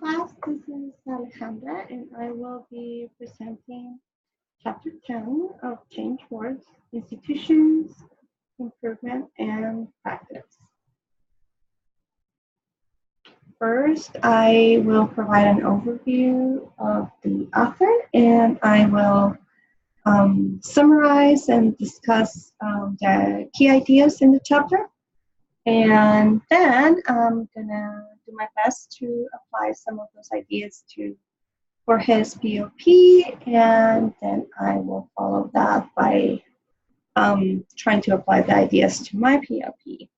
class. This is Alejandra, and I will be presenting Chapter 10 of Change Works, Institutions, Improvement, and Practice. First, I will provide an overview of the author, and I will summarize and discuss the key ideas in the chapter. And then I'm gonna do my best to apply some of those ideas for his POP, and then I will follow that by trying to apply the ideas to my POP.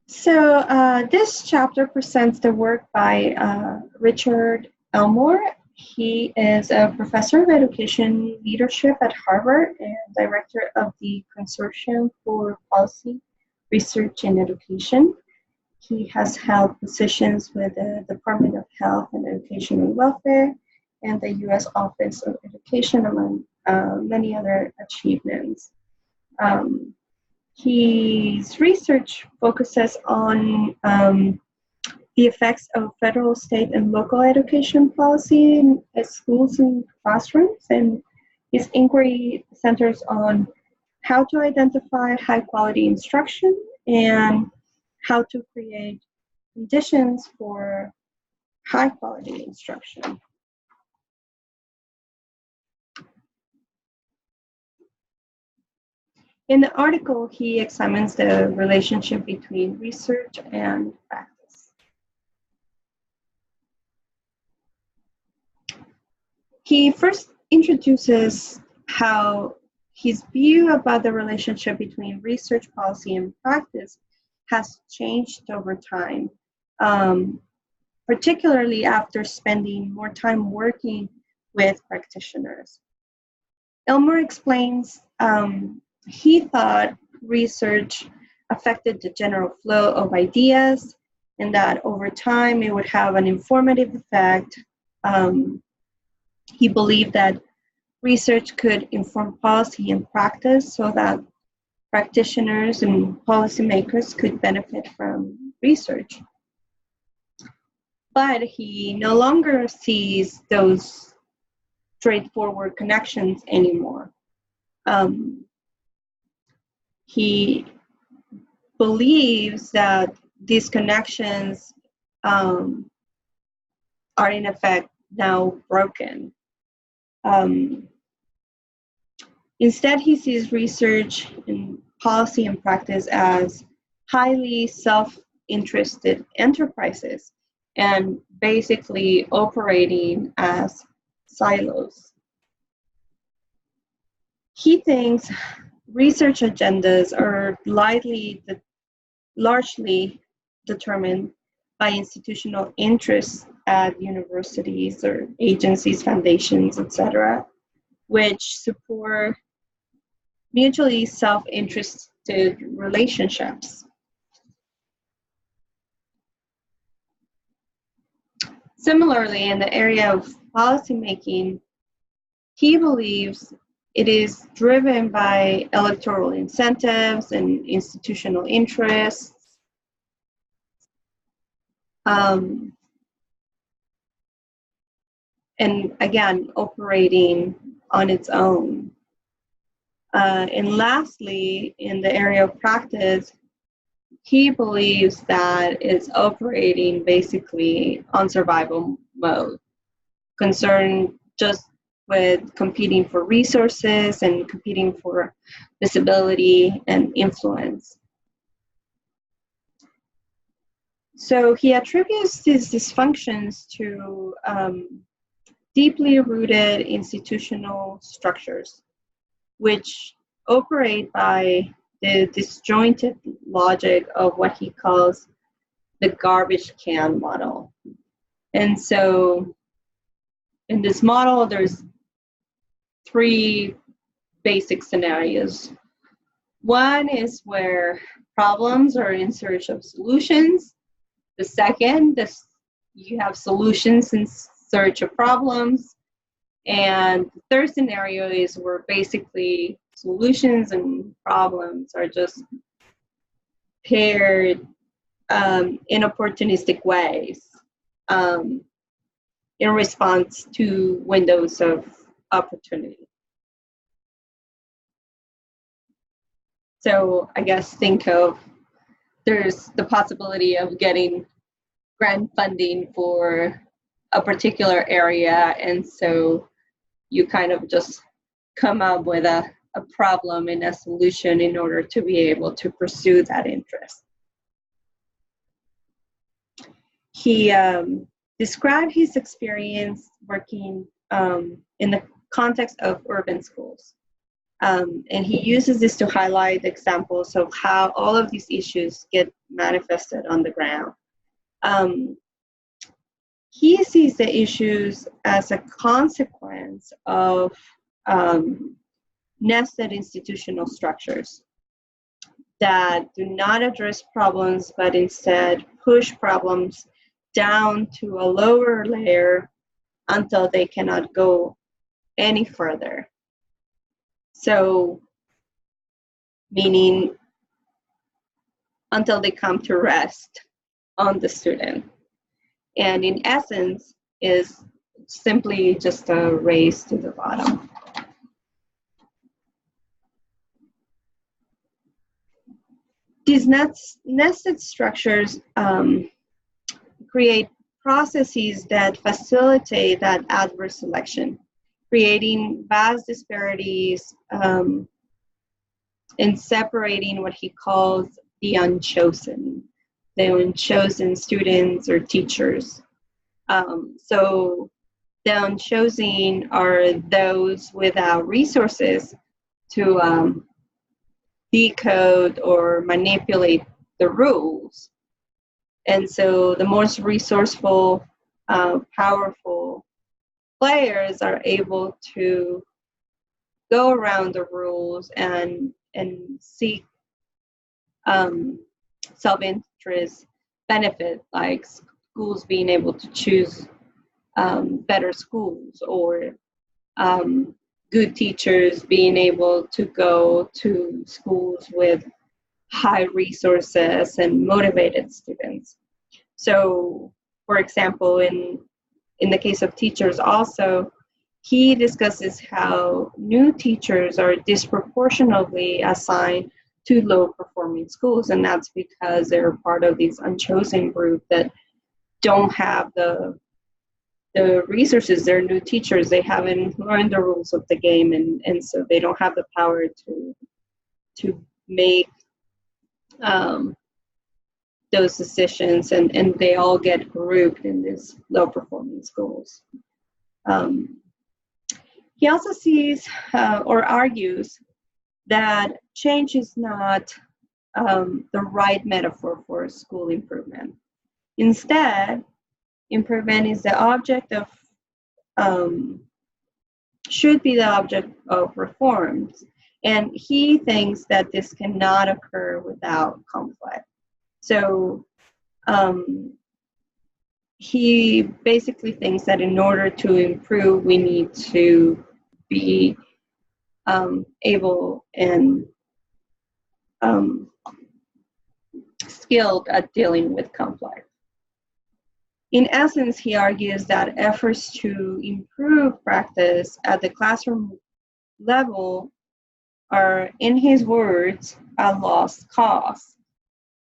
So this chapter presents the work by Richard Elmore. He is a professor of education leadership at Harvard and director of the Consortium for Policy Research in Education. He has held positions with the Department of Health and Education and Welfare and the U.S. Office of Education, among many other achievements. His research focuses on the effects of federal, state, and local education policy in schools and classrooms, and his inquiry centers on how to identify high-quality instruction and how to create conditions for high-quality instruction. In the article, he examines the relationship between research and practice. He first introduces how his view about the relationship between research, policy, and practice has changed over time, particularly after spending more time working with practitioners. Elmore explains he thought research affected the general flow of ideas and that over time it would have an informative effect. He believed that research could inform policy and practice so that practitioners and policymakers could benefit from research. But he no longer sees those straightforward connections anymore. He believes that these connections are in effect now broken. Instead, he sees research and policy and practice as highly self-interested enterprises and basically operating as silos. He thinks research agendas are largely determined by institutional interests at universities or agencies, foundations, etc., which support mutually self-interested relationships. Similarly, in the area of policymaking, he believes it is driven by electoral incentives and institutional interests. And again, operating on its own. And lastly, in the area of practice, he believes that it's operating basically on survival mode, concerned just with competing for resources and competing for visibility and influence. So he attributes these dysfunctions to deeply rooted institutional structures, which operate by the disjointed logic of what he calls the garbage can model. And so in this model, there's three basic scenarios. One is where problems are in search of solutions. The second, you have solutions in search of problems. And the third scenario is where basically solutions and problems are just paired in opportunistic ways in response to windows of opportunity. So I guess think of, there's the possibility of getting grant funding for a particular area, and so you kind of just come up with a problem and a solution in order to be able to pursue that interest. He described his experience working in the context of urban schools. And he uses this to highlight examples of how all of these issues get manifested on the ground. He sees the issues as a consequence of nested institutional structures that do not address problems, but instead push problems down to a lower layer until they cannot go any further. So, meaning until they come to rest on the student. And in essence, is simply just a race to the bottom. These nested structures create processes that facilitate that adverse selection, creating vast disparities and separating what he calls the unchosen students or teachers. So the unchosen are those without resources to decode or manipulate the rules. And so the most resourceful, powerful players are able to go around the rules and seek self-interest benefit, like schools being able to choose better schools, or good teachers being able to go to schools with high resources and motivated students. So, for example, in the case of teachers also, he discusses how new teachers are disproportionately assigned to low-performing schools, and that's because they're part of these unchosen group that don't have the resources. They're new teachers. They haven't learned the rules of the game, and so they don't have the power to make those decisions, and they all get grouped in these low-performing schools. He also sees or argues that change is not the right metaphor for school improvement. Instead, improvement is the object of, should be the object of reforms. And he thinks that this cannot occur without conflict. So he basically thinks that in order to improve, we need to be able and skilled at dealing with conflict. In essence, he argues that efforts to improve practice at the classroom level are, in his words, a lost cause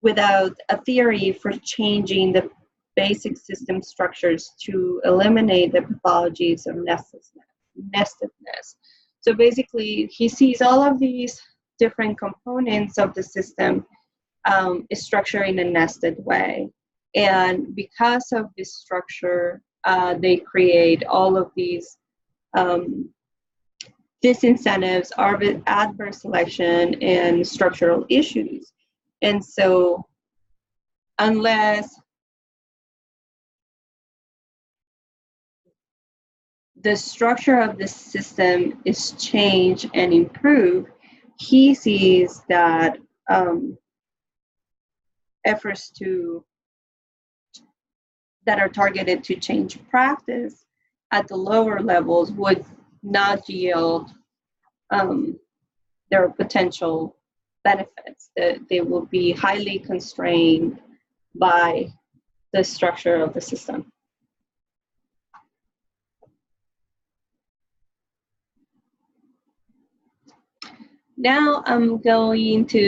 without a theory for changing the basic system structures to eliminate the pathologies of nestedness. So basically, he sees all of these different components of the system is structured in a nested way. And because of this structure, they create all of these disincentives, adverse selection, and structural issues. And so unless the structure of the system is changed and improved, he sees that efforts that are targeted to change practice at the lower levels would not yield their potential benefits, that they will be highly constrained by the structure of the system. Now I'm going to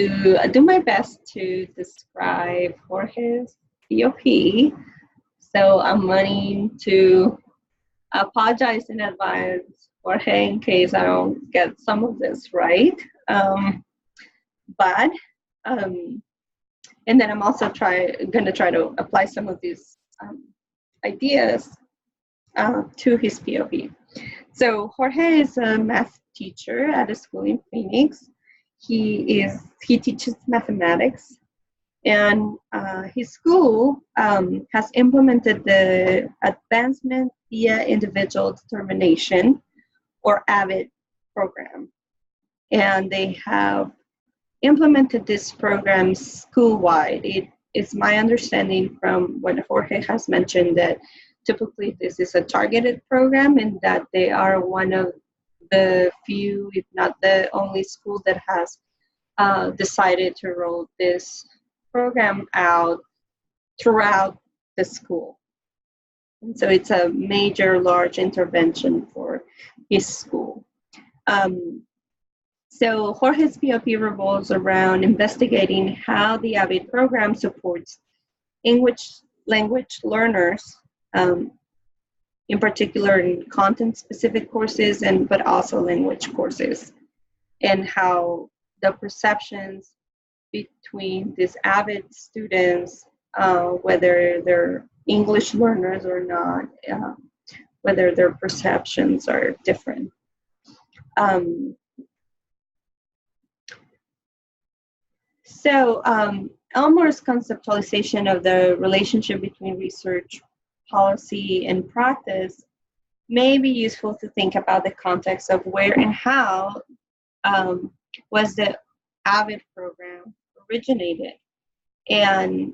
do my best to describe Jorge's POP. So I'm wanting to apologize in advance, Jorge, in case I don't get some of this right. But and then I'm also going to try to apply some of these ideas to his POP. So Jorge is a math teacher at a school in Phoenix. He teaches mathematics, and his school has implemented the Advancement via Individual Determination, or AVID program. And they have implemented this program school-wide. It is my understanding from what Jorge has mentioned that typically this is a targeted program, and that they are one of the few, if not the only school that has decided to roll this program out throughout the school. And so it's a major, large intervention for his school. So Jorge's POP revolves around investigating how the AVID program supports English language learners, in particular in content-specific courses, but also language courses, and how the perceptions between these AVID students, whether they're English learners or not, whether their perceptions are different. So Elmore's conceptualization of the relationship between research, policy, and practice may be useful to think about the context of where and how was the AVID program originated, and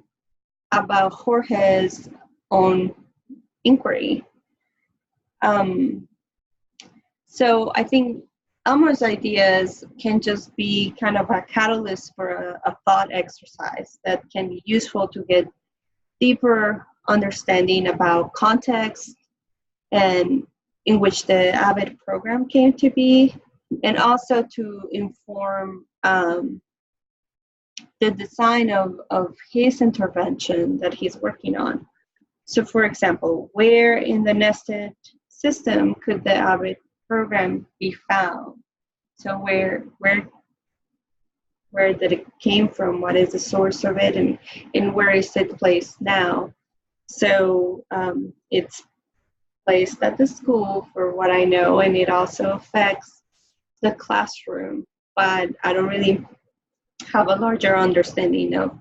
about Jorge's own inquiry. So I think Elmore's ideas can just be kind of a catalyst for a thought exercise that can be useful to get deeper understanding about context and in which the AVID program came to be, and also to inform the design of his intervention that he's working on. So for example, where in the nested system could the AVID program be found? So where did it came from? What is the source of it, and where is it placed now? So it's placed at the school, for what I know, and it also affects the classroom, but I don't really have a larger understanding of,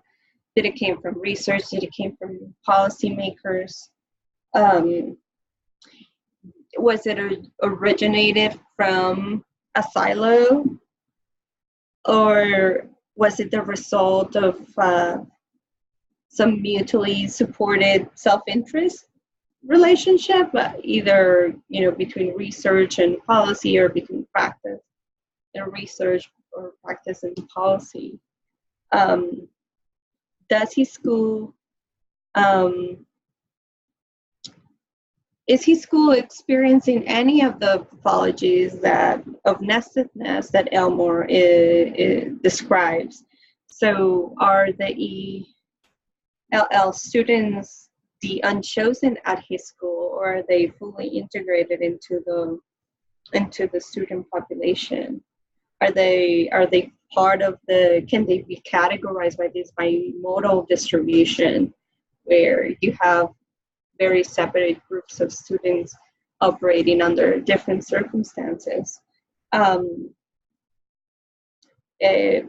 did it came from research, did it came from policymakers, was it originated from a silo, or was it the result of some mutually supported self-interest relationship, either between research and policy, or between practice and research, or practice and policy? Does his school is his school experiencing any of the pathologies of nestedness that Elmore describes? So are the ELL students the unchosen at his school, or are they fully integrated into the student population? Are they part of can they be categorized by this bimodal distribution, where you have very separate groups of students operating under different circumstances? Is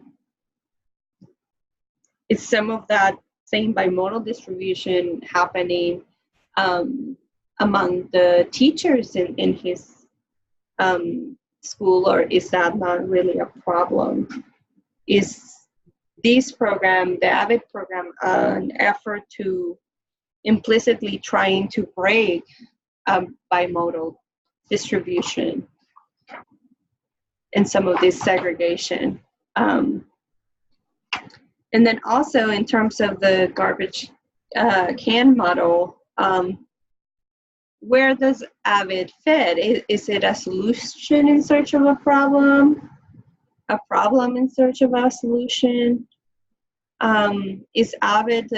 some of that same bimodal distribution happening among the teachers in his school, or is that not really a problem? Is this program, the AVID program, an effort to implicitly trying to break bimodal distribution and some of this segregation? And then also in terms of the garbage can model, where does AVID fit? Is it a solution in search of a problem in search of a solution? Is AVID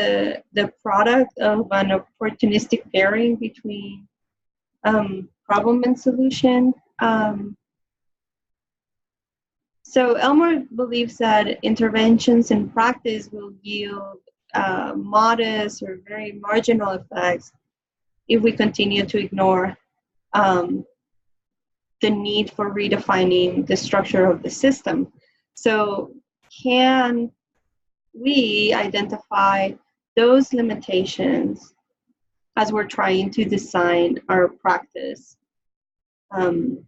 the product of an opportunistic pairing between problem and solution? So Elmore believes that interventions in practice will yield modest or very marginal effects if we continue to ignore the need for redefining the structure of the system. So can we identify those limitations as we're trying to design our practice in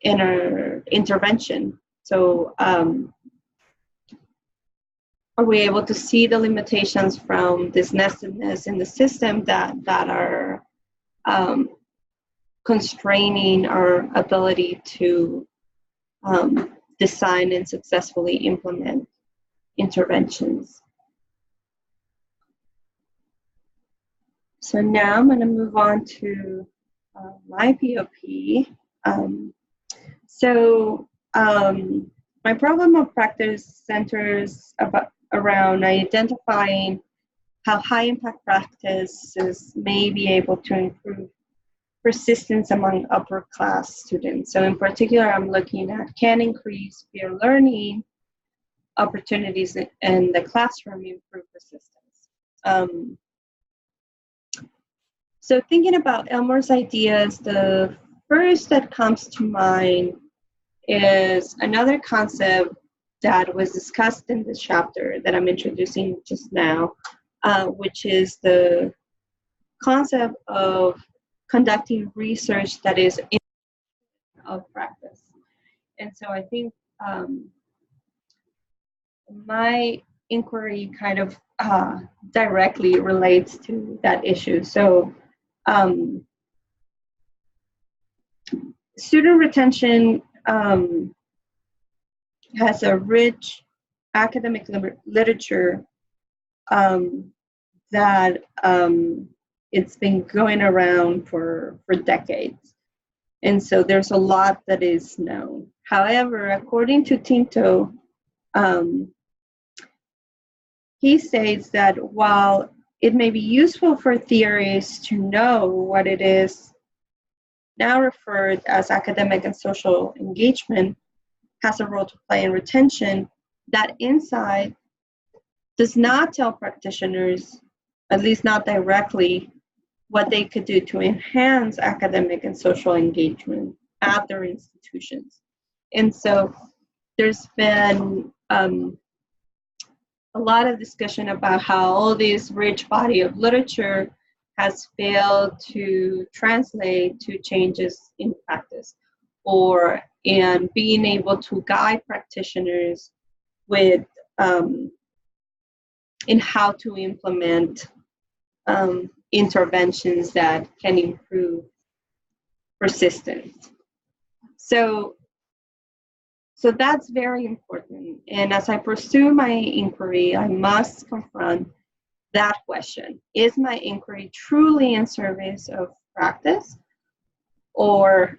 our intervention? So are we able to see the limitations from this nestedness in the system that are constraining our ability to design and successfully implement interventions? So now I'm going to move on to my POP. My problem of practice centers around identifying how high impact practices may be able to improve persistence among upper class students. So in particular, I'm looking at can increase peer learning opportunities in the classroom improve persistence. So thinking about Elmore's ideas, the first that comes to mind is another concept that was discussed in this chapter that I'm introducing just now, which is the concept of conducting research that is in of practice. And so I think my inquiry kind of directly relates to that issue. So student retention has a rich academic literature that it's been going around for decades. And so there's a lot that is known. However, according to Tinto, he states that while it may be useful for theorists to know what it is now referred as academic and social engagement has a role to play in retention, that insight does not tell practitioners, at least not directly, what they could do to enhance academic and social engagement at their institutions. And so there's been a lot of discussion about how all this rich body of literature has failed to translate to changes in practice or in being able to guide practitioners with in how to implement interventions that can improve persistence. So that's very important. And as I pursue my inquiry, I must confront that question. Is my inquiry truly in service of practice? Or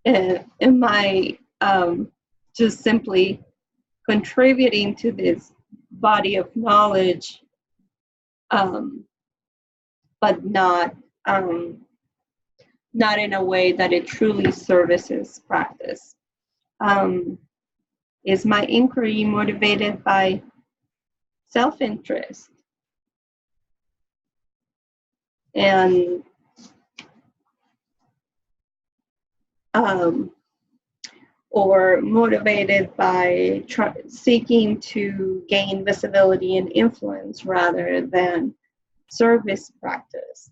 am I just simply contributing to this body of knowledge, but not in a way that it truly services practice? Is my inquiry motivated by self-interest and or motivated by seeking to gain visibility and influence rather than service practice?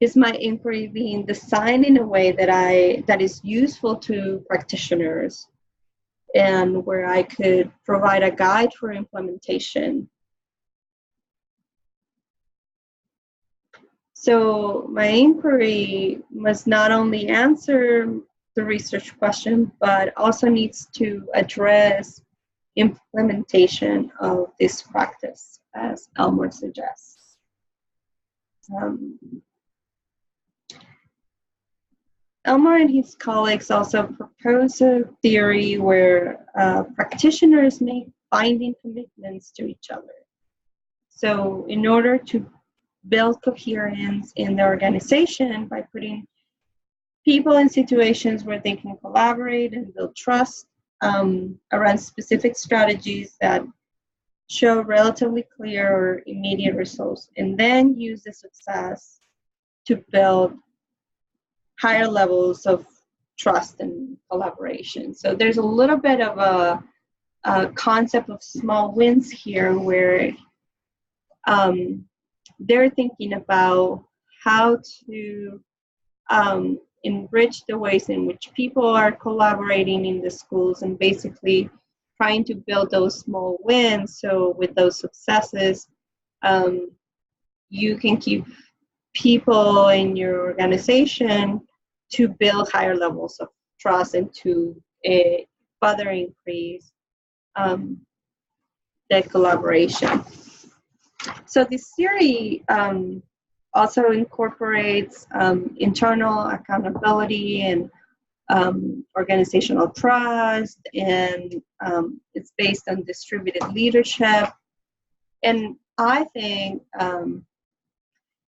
Is my inquiry being designed in a way that is useful to practitioners and where I could provide a guide for implementation? So my inquiry must not only answer the research question, but also needs to address implementation of this practice, as Elmore suggests. Elmore and his colleagues also propose a theory where practitioners make binding commitments to each other. So in order to build coherence in the organization by putting people in situations where they can collaborate and build trust around specific strategies that show relatively clear or immediate results, and then use the success to build higher levels of trust and collaboration. So there's a little bit of a concept of small wins here, where they're thinking about how to enrich the ways in which people are collaborating in the schools, and basically trying to build those small wins. So with those successes, you can keep people in your organization to build higher levels of trust and to further increase the collaboration. So this theory also incorporates internal accountability and organizational trust, and it's based on distributed leadership. And I think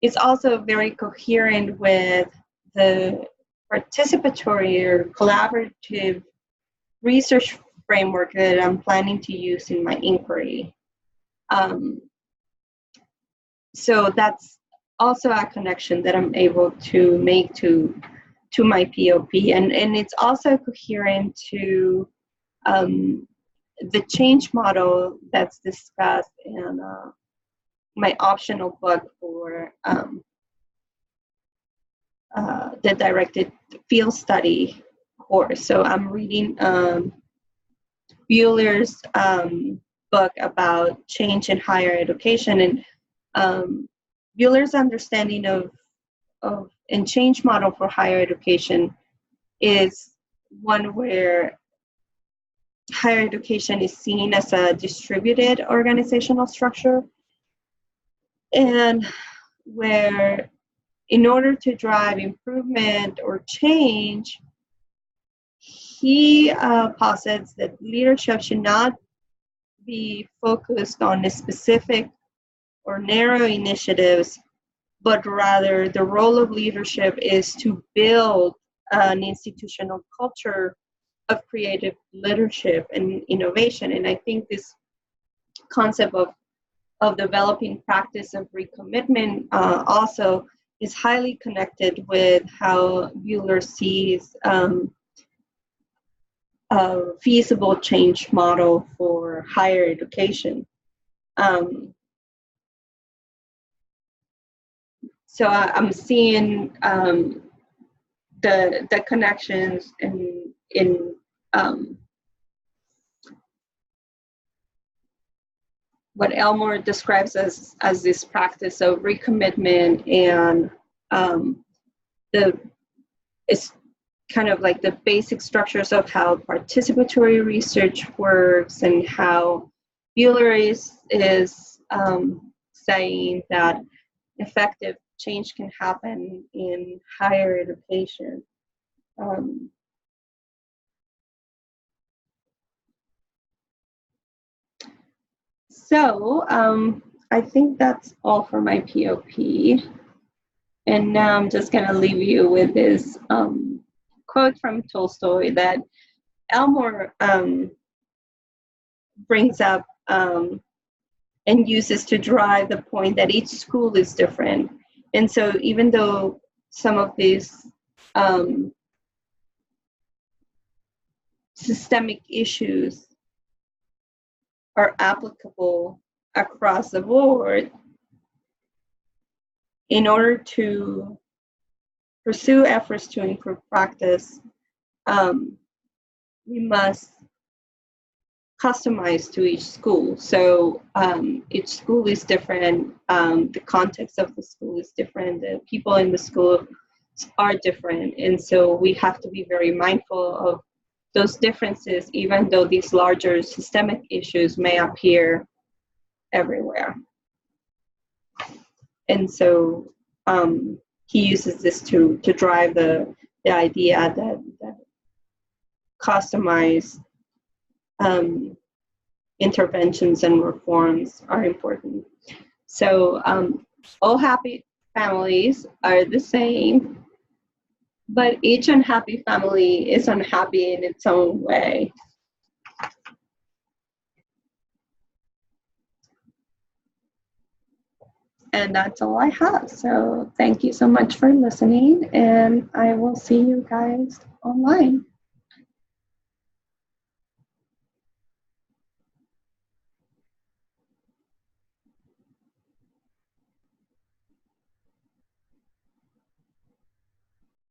it's also very coherent with the participatory or collaborative research framework that I'm planning to use in my inquiry. So that's also a connection that I'm able to make to my POP, and it's also coherent to the change model that's discussed in my optional book for the directed field study course. So I'm reading Buehler's book about change in higher education, and Buehler's understanding of and change model for higher education is one where higher education is seen as a distributed organizational structure, and where in order to drive improvement or change, he posits that leadership should not be focused on a specific or narrow initiatives, but rather the role of leadership is to build an institutional culture of creative leadership and innovation. And I think this concept of developing practice of recommitment also is highly connected with how Buehler sees a feasible change model for higher education. So I'm seeing the connections in what Elmore describes as this practice of recommitment, and it's kind of like the basic structures of how participatory research works, and how Buehler is saying that effective change can happen in higher education. So I think that's all for my POP. And now I'm just going to leave you with this quote from Tolstoy that Elmore brings up and uses to drive the point that each school is different. And so even though some of these systemic issues are applicable across the board, in order to pursue efforts to improve practice, we must customize to each school. So each school is different, the context of the school is different, the people in the school are different, and so we have to be very mindful of those differences, even though these larger systemic issues may appear everywhere. And so he uses this to drive the idea that customized interventions and reforms are important. So all happy families are the same, but each unhappy family is unhappy in its own way. And that's all I have. So thank you so much for listening, and I will see you guys online.